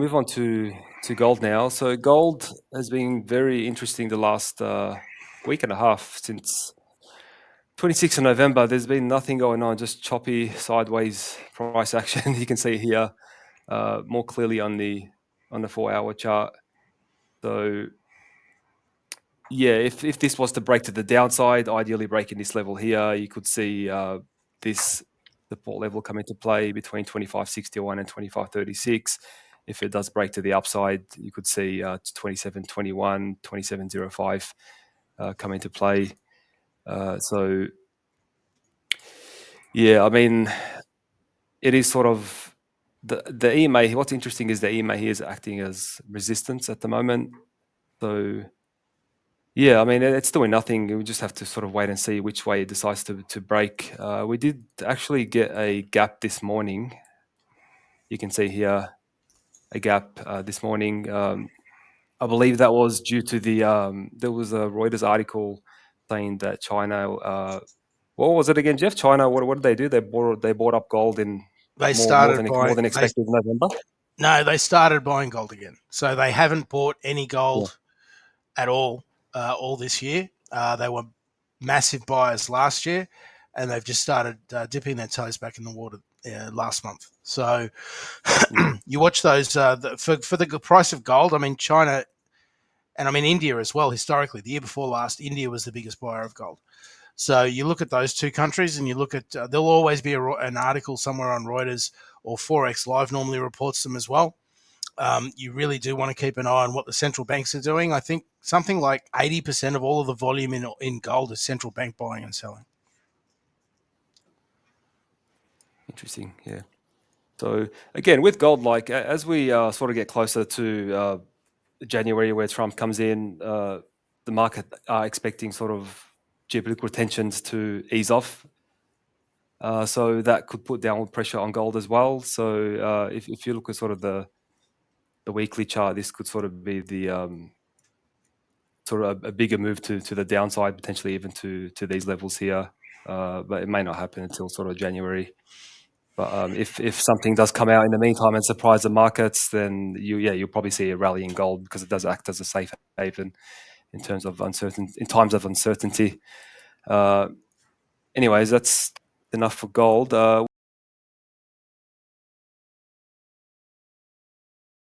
Move on to gold now. So gold has been very interesting the last week and a half since 26th of November. There's been nothing going on, just choppy sideways price action. You can see here more clearly on the 4-hour chart. So yeah, if this was to break to the downside, ideally breaking this level here, you could see this support level come into play between 25.61 and 25.36. If it does break to the upside, you could see 27.21, 27.05 come into play. So yeah, I mean, it is sort of the EMA. What's interesting is the EMA here is acting as resistance at the moment. So yeah, I mean, it's doing nothing. We just have to sort of wait and see which way it decides to break. We did actually get a gap this morning. You can see here a gap this morning. I believe that was due to there was a Reuters article saying that China, what was it again, Jeff? China, what did they do? They bought up gold in more than expected in November. No, they started buying gold again. So they haven't bought any gold at all this year. They were massive buyers last year, and they've just started dipping their toes back in the water last month. So you watch those for the price of gold. I mean, China, and I mean India as well. Historically, the year before last, India was the biggest buyer of gold. So you look at those two countries, and you look at there'll always be an article somewhere on Reuters, or Forex Live normally reports them as well. You really do want to keep an eye on what the central banks are doing. I think something like 80% of all of the volume in gold is central bank buying and selling. Interesting, yeah. So again, with gold, like as we sort of get closer to January, where Trump comes in, the market are expecting sort of geopolitical tensions to ease off. So that could put downward pressure on gold as well. So if you look at sort of the weekly chart, this could sort of be the sort of a bigger move to the downside, potentially even to these levels here. But it may not happen until sort of January. But if something does come out in the meantime and surprise the markets, then you'll probably see a rally in gold, because it does act as a safe haven in times of uncertainty. Anyways, that's enough for gold.